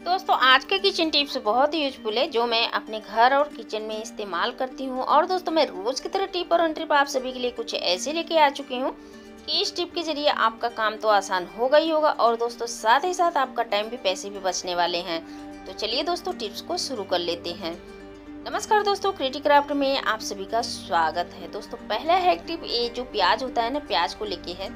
दोस्तों आज के किचन टिप्स बहुत ही यूजफुल है जो मैं अपने घर और किचन में इस्तेमाल करती हूँ। और दोस्तों मैं रोज की तरह टिप और ट्रिप आप सभी के लिए कुछ ऐसे लेके आ चुकी हूँ कि इस टिप के जरिए आपका काम तो आसान होगा ही होगा और दोस्तों साथ ही साथ आपका टाइम भी पैसे भी बचने वाले हैं। तो चलिए दोस्तों टिप्स को शुरू कर लेते हैं। नमस्कार दोस्तों, क्रिएटिव क्राफ्ट में आप सभी का स्वागत है। दोस्तों पहला है टिप, ये जो प्याज होता है ना, प्याज को लेके है।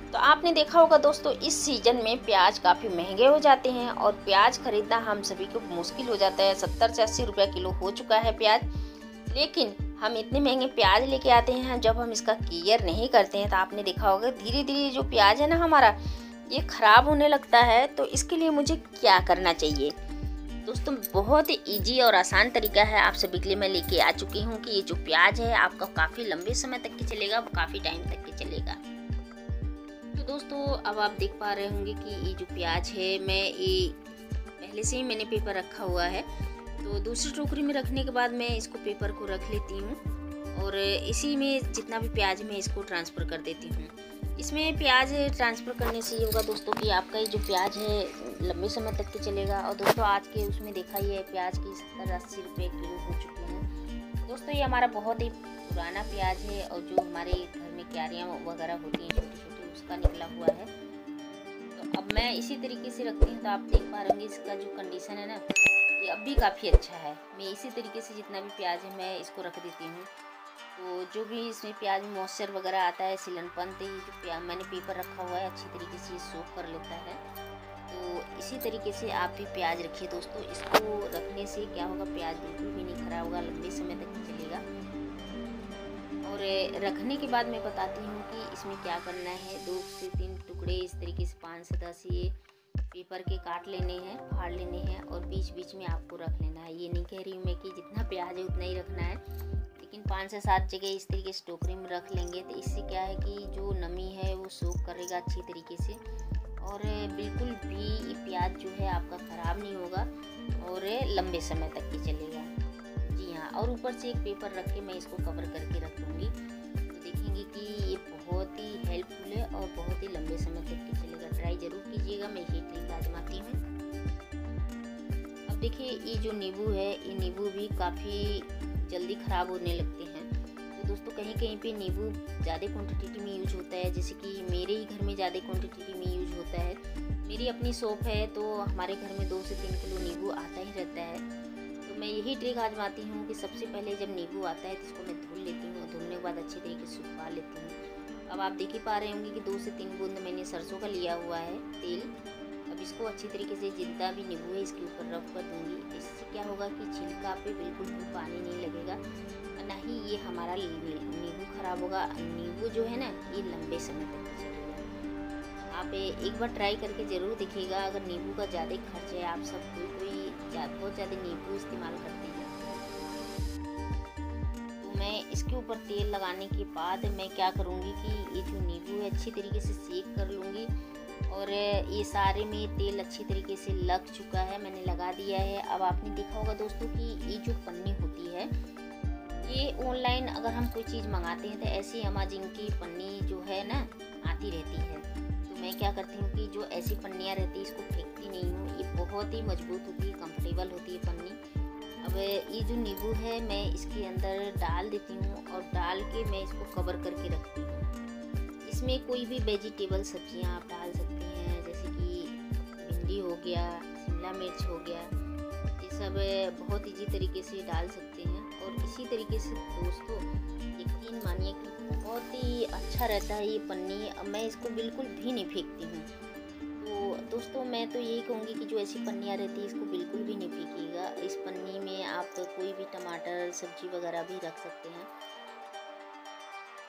तो आपने देखा होगा दोस्तों इस सीजन में प्याज काफ़ी महंगे हो जाते हैं और प्याज खरीदना हम सभी को मुश्किल हो जाता है। 70 से 80 रुपये किलो हो चुका है प्याज। लेकिन हम इतने महंगे प्याज लेके आते हैं, जब हम इसका केयर नहीं करते हैं तो आपने देखा होगा धीरे धीरे जो प्याज है ना हमारा, ये खराब होने लगता है। तो इसके लिए मुझे क्या करना चाहिए दोस्तों, बहुत ही ईजी और आसान तरीका है आप सभी के लिए मैं लेके आ चुकी हूँ कि ये जो प्याज है आपका काफ़ी लंबे समय तक के चलेगा, काफ़ी टाइम तक के चलेगा। तो दोस्तों अब आप देख पा रहे होंगे कि ये जो प्याज है, मैं ये पहले से ही मैंने पेपर रखा हुआ है। तो दूसरी टोकरी में रखने के बाद मैं इसको पेपर को रख लेती हूँ और इसी में जितना भी प्याज मैं इसको ट्रांसफ़र कर देती हूँ। इसमें प्याज ट्रांसफ़र करने से ये होगा दोस्तों कि आपका ये जो प्याज है लंबे समय तक के चलेगा। और दोस्तों आज के उसमें देखा ही है प्याज की 70-80 रुपये किलो हो चुके हैं। दोस्तों ये हमारा बहुत ही पुराना प्याज है और जो हमारे घर में क्यारियाँ वगैरह होती हैं छोटी छोटी, उसका निकला हुआ है। तो अब मैं इसी तरीके से रखती हूँ। तो आप देख पा रहे होंगे इसका जो कंडीशन है ना, ये अब भी काफ़ी अच्छा है। मैं इसी तरीके से जितना भी प्याज है मैं इसको रख देती हूँ। तो जो भी इसमें प्याज में मॉइस्चर वगैरह आता है, सिलनपन, तो ये जो मैंने पेपर रखा हुआ है अच्छी तरीके से ये सोख कर लेता है। तो इसी तरीके से आप भी प्याज रखिए दोस्तों। इसको रखने से क्या होगा, प्याज बिल्कुल भी नहीं खराब होगा, लंबे समय तक चलेगा। और रखने के बाद मैं बताती हूँ कि इसमें क्या करना है। 2 से 3 टुकड़े इस तरीके से 5 से 10 ये पेपर के काट लेने हैं, फाड़ लेने हैं और बीच बीच में आपको रख लेना है। ये नहीं कह रही हूँ मैं कि जितना प्याज है उतना ही रखना है, लेकिन 5 से 7 जगह इस तरीके से टोकरी में रख लेंगे तो इससे क्या है कि जो नमी है वो सोख करेगा अच्छी तरीके से और बिल्कुल भी प्याज जो है आपका ख़राब नहीं होगा और लंबे समय तक के चलेगा। जी हाँ, और ऊपर से एक पेपर रख के मैं इसको कवर करके रख दूँगी। तो देखेंगे कि ये बहुत ही हेल्पफुल है और बहुत ही लंबे समय तक के चलेगा। ट्राई ज़रूर कीजिएगा, मैं ये ट्रिक आजमाती हूँ। अब देखिए ये जो नींबू है, ये नींबू भी काफ़ी जल्दी ख़राब होने लगते हैं। तो दोस्तों कहीं कहीं पे नींबू ज़्यादा क्वांटिटी में यूज होता है, जैसे कि मेरे ही घर में ज़्यादा क्वांटिटी में यूज होता है। मेरी अपनी शॉप है तो हमारे घर में 2 से 3 किलो नींबू आता ही रहता है। तो मैं यही ट्रिक आजमाती हूँ कि सबसे पहले जब नींबू आता है तो इसको मैं धुल लेती हूँ और धुलने के बाद अच्छे तरीके से सुखा लेती हूँ। अब आप देख ही पा रहे होंगे कि 2 से 3 बूंद मैंने सरसों का लिया हुआ है तेल। अब इसको अच्छी तरीके से जितना भी नींबू है इसके ऊपर रब कर दूँगी। इससे क्या होगा कि छिलका पे बिल्कुल भी पानी नहीं लगेगा, ना ही ये हमारा नींबू खराब होगा। नींबू जो है ना ये लंबे समय तक चलेगा। आप एक बार ट्राई करके ज़रूर देखिएगा। अगर नींबू का ज़्यादा खर्च है, आप सब कोई बहुत ज़्यादा नींबू इस्तेमाल करते हैं, तो मैं इसके ऊपर तेल लगाने के बाद मैं क्या करूँगी कि ये जो नींबू है अच्छी तरीके से सेक कर लूँगी। और ये सारे में तेल अच्छी तरीके से लग चुका है, मैंने लगा दिया है। अब आपने देखा होगा दोस्तों कि ये जो पन्नी होती है, ये ऑनलाइन अगर हम कोई चीज़ मंगाते हैं तो ऐसी अमेज़न की पन्नी जो है ना आती रहती है। तो मैं क्या करती हूँ कि जो ऐसी पन्नियाँ रहती है इसको फेंकती नहीं हूँ। ये बहुत ही मजबूत होती है, कंफर्टेबल होती है पन्नी। अब ये जो नींबू है मैं इसके अंदर डाल देती हूँ और डाल के मैं इसको कवर करके रखती हूँ। इसमें कोई भी वेजिटेबल सब्जियां आप डाल सकते हैं, जैसे कि भिंडी हो गया, शिमला मिर्च हो गया, ये सब बहुत ईजी तरीके से डाल सकते हैं। और इसी तरीके से दोस्तों यकीन मानिए कि बहुत ही अच्छा रहता है ये पन्नी। अब मैं इसको बिल्कुल भी नहीं फेंकती हूँ। तो दोस्तों मैं तो यही कहूँगी कि जो ऐसी पन्नियाँ रहती है इसको बिल्कुल भी नहीं फेंकिएगा। इस पन्नी में आप कोई भी टमाटर सब्जी वगैरह भी रख सकते हैं।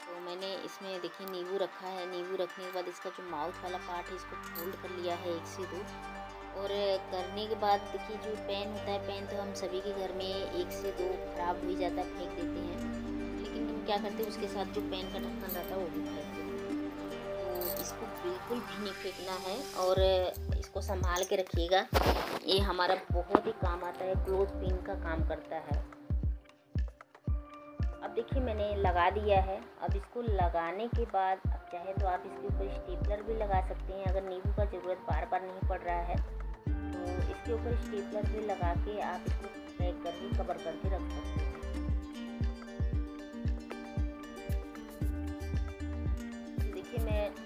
तो मैंने इसमें देखिए नींबू रखा है। नींबू रखने के बाद इसका जो माउथ वाला पार्ट है इसको फोल्ड कर लिया है 1 से 2। और करने के बाद देखिए जो पैन होता है, पैन तो हम सभी के घर में 1 से 2 खराब हो ही जाता है, फेंक देते हैं। लेकिन हम क्या करते हैं उसके साथ जो पैन का ढक्कन रहता है वो भी फेंक देते हैं। तो इसको बिल्कुल भी नहीं फेंकना है और इसको संभाल के रखिएगा। ये हमारा बहुत ही काम आता है, क्लोथ पिन का काम करता है। अब देखिए मैंने लगा दिया है। अब इसको लगाने के बाद अब चाहे तो आप इसके ऊपर स्टेपलर भी लगा सकते हैं। अगर नींबू का ज़रूरत बार बार नहीं पड़ रहा है तो इसके ऊपर स्टेपलर भी लगा के आप इसको पैक करके कवर करके रख सकते हैं। देखिए मैं इस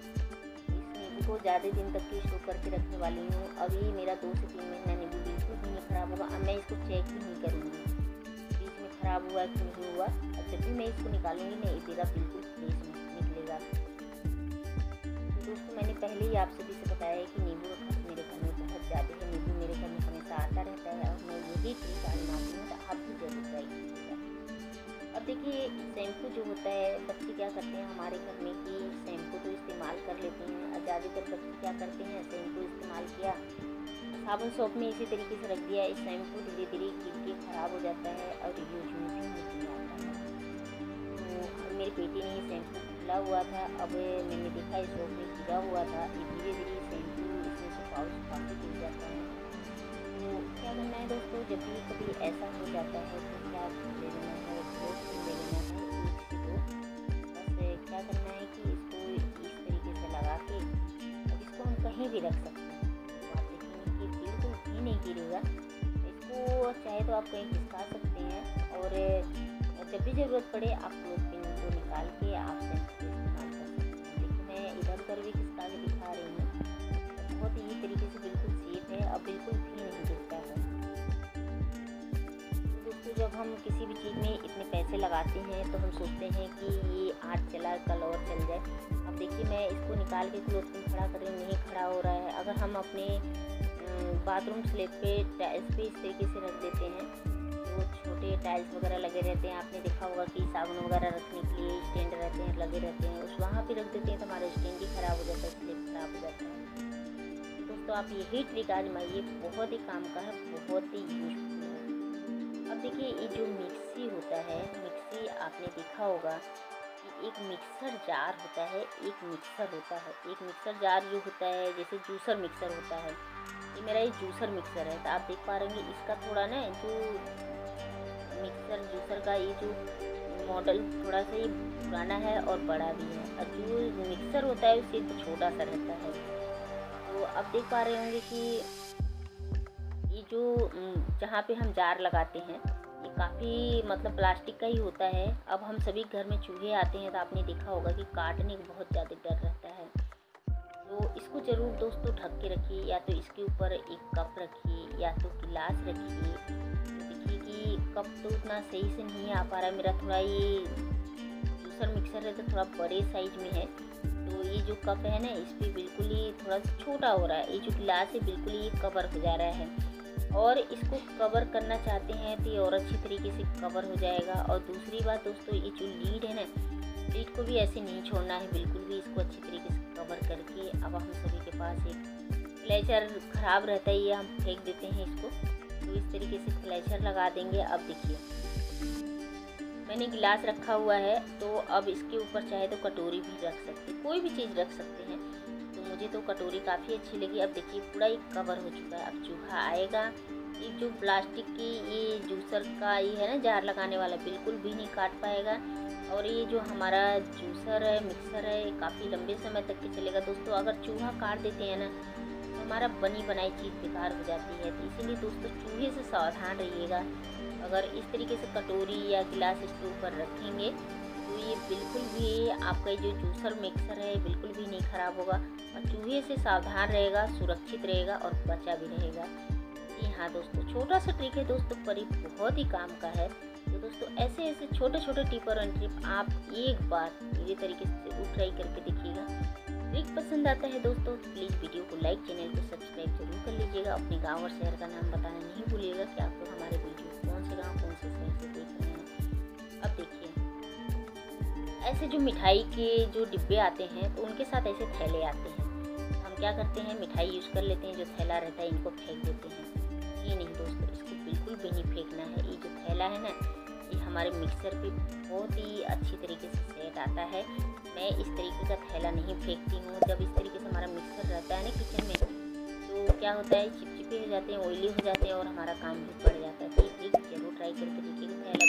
नींबू को ज़्यादा दिन तक की स्टोर करके रखने वाली हूँ। अभी मेरा 2 से 3 महीना नींबू बिल्कुल भी नहीं ख़राब होगा। अब मैं इसको चेक ही नहीं करूँगी बीच में ख़राब हुआ कि नहीं हुआ। अब जब भी मैं इसको निकालूंगी ना ये मेरा बिल्कुल फ्रेश निकलेगा। तो दोस्तों मैंने पहले ही आप सभी से बताया है कि नींबू का खर्च मेरे घर में बहुत ज़्यादा है। नींबू मेरे घर में हमेशा आता रहता है और मैं यही ट्रिक आजमाती हूँ, तो आप भी जरूर ट्राई कीजिएगा। अब देखिए शैम्पू जो होता है, बच्चे क्या करते हैं हमारे घर में कि शैम्पू तो इस्तेमाल कर लेते हैं और ज़्यादातर बच्चे क्या करते हैं, शैम्पू इस्तेमाल किया, साबुन सोप में इसी तरीके से रख दिया, इस शैम्पू धीरे धीरे गिर के ख़राब हो जाता है और यूज में भी नहीं आता है। तो मेरी बेटी ने ये शैम्पू खुला हुआ था, अब मैंने देखा इस सोप में गिरा हुआ था, ये धीरे धीरे शैम्पू इसमें से सुखा के गिर जाता है। तो क्या करना है दोस्तों, जब भी कभी ऐसा हो जाता है तो क्या ले लेना है, ले लेना है 1 से 2। बस क्या करना है कि इसको इस तरीके से लगा के अब इसको हम कहीं भी रख सकते हैं, तो आप देखेंगे कि बिल्कुल भी नहीं गिरेगा। इसको चाहे तो आप कहीं खिसका सकते हैं और जब भी ज़रूरत पड़े आप क्लोथ पिन को निकाल के आप शैम्पू इस्तेमाल कर सकते हैं। देखिए मैं इधर उधर भी खिसका के दिखा रही हूँ, बहुत ही तरीके से बिल्कुल सेफ है और बिल्कुल भी नहीं गिरता है। दोस्तों जब हम किसी भी चीज़ में इतने पैसे लगाते हैं तो हम सोचते हैं कि ये आज चला कल और चल जाए। अब देखिए मैं इसको निकाल के क्लोथ पिन खड़ा कर रही हूँ, नहीं खड़ा हो रहा है। अगर हम अपने बाथरूम स्लैब पे टाइल्स पे इस तरीके से रख देते हैं, जो छोटे टाइल्स वगैरह लगे रहते हैं, आपने देखा होगा कि साबुन वगैरह रखने के लिए स्टैंड रहते हैं, लगे रहते हैं, उस वहाँ पे रख देते हैं तो हमारा स्टैंड भी ख़राब हो जाता है, स्लैब ख़राब हो जाता है। दोस्तों आप यही ट्रिक आजमाइए, बहुत ही काम का है, बहुत ही यूजफुल है। अब देखिए ये जो मिक्सी होता है, मिक्सी आपने देखा होगा कि एक मिक्सर जार होता है, एक मिक्सर होता है। एक मिक्सर जार जो होता है जैसे जूसर मिक्सर होता है, ये मेरा ये जूसर मिक्सर है। तो आप देख पा रहे हैं इसका थोड़ा ना जो मिक्सर जूसर का ये जो मॉडल थोड़ा सा ये पुराना है और बड़ा भी है, और जो मिक्सर होता है उससे तो छोटा सा रहता है। तो अब देख पा रहे होंगे कि ये जो जहाँ पे हम जार लगाते हैं ये काफ़ी मतलब प्लास्टिक का ही होता है। अब हम सभी घर में चूहे आते हैं तो आपने देखा होगा कि काटने का बहुत ज़्यादा डर रहता है, तो इसको ज़रूर दोस्तों ढक के रखिए, या तो इसके ऊपर एक कप रखिए या तो गिलास रखिए। तो देखिए कि कप तो उतना सही से नहीं आ पा रहा है मेरा, थोड़ा ये जूसर मिक्सर है तो थोड़ा बड़े साइज में है, तो ये जो कप है ना इस पर बिल्कुल ही थोड़ा छोटा हो रहा है। ये जो गिलास है बिल्कुल ही कवर हो जा रहा है, और इसको कवर करना चाहते हैं तो ये और अच्छी तरीके से कवर हो जाएगा। और दूसरी बात दोस्तों, ये जो लीड है ना, लीड को भी ऐसे नहीं छोड़ना है बिल्कुल भी, इसको अच्छी तरीके से कवर करके। अब हम सभी के पास एक फ्लैशर ख़राब रहता है, ये हम फेंक देते हैं इसको, तो इस तरीके से फ्लैशर लगा देंगे। अब देखिए मैंने गिलास रखा हुआ है, तो अब इसके ऊपर चाहे तो कटोरी भी रख सकते, कोई भी चीज़ रख सकते हैं। तो मुझे तो कटोरी काफ़ी अच्छी लगी। अब देखिए पूरा एक कवर हो चुका है। अब चूहा आएगा, ये जो प्लास्टिक की ये जूसर का ये है ना जार लगाने वाला, बिल्कुल भी नहीं काट पाएगा। और ये जो हमारा जूसर है मिक्सर है काफ़ी लंबे समय तक के चलेगा। दोस्तों अगर चूहा काट देते हैं ना तो हमारा बनी बनाई चीज़ बेकार हो जाती है, तो इसीलिए दोस्तों चूहे से सावधान रहिएगा। अगर इस तरीके से कटोरी या गिलास इसके ऊपर रखेंगे तो ये बिल्कुल भी आपका जो जूसर मिक्सर है बिल्कुल भी नहीं ख़राब होगा, और चूहे से सावधान रहेगा, सुरक्षित रहेगा और बचा भी रहेगा। जी हाँ दोस्तों, छोटा सा ट्रिक है दोस्तों, पर ये बहुत ही काम का है। तो दोस्तों ऐसे ऐसे छोटे छोटे टिप और ट्रिप आप एक बार मेरे तरीके से जरूर ट्राई करके देखिएगा। ट्रिक पसंद आता है दोस्तों तो प्लीज़ वीडियो को लाइक, चैनल को सब्सक्राइब जरूर कर लीजिएगा। अपने गाँव और शहर का नाम बताना नहीं भूलिएगा कि आपको हमारे वीडियो कौन से गाँव कौन से शहर से देख रहे हैं। अब देखिए ऐसे जो मिठाई के जो डिब्बे आते हैं तो उनके साथ ऐसे थैले आते हैं, हम क्या करते हैं मिठाई यूज़ कर लेते हैं, जो थैला रहता है इनको फेंक देते हैं। ये नहीं दोस्तों, इसको बिल्कुल भी नहीं फेंकना है। ये जो थैला है ना ये हमारे मिक्सर पे बहुत ही अच्छी तरीके से सेट आता है। मैं इस तरीके का थैला नहीं फेंकती हूँ। जब इस तरीके से हमारा मिक्सर रहता है ना किचन में तो क्या होता है चिपचिपे हो जाते हैं, ऑयली हो जाते हैं और हमारा काम भी बढ़ जाता है। तो ये ट्रिक जरूर ट्राई करके देखिएगा। थैला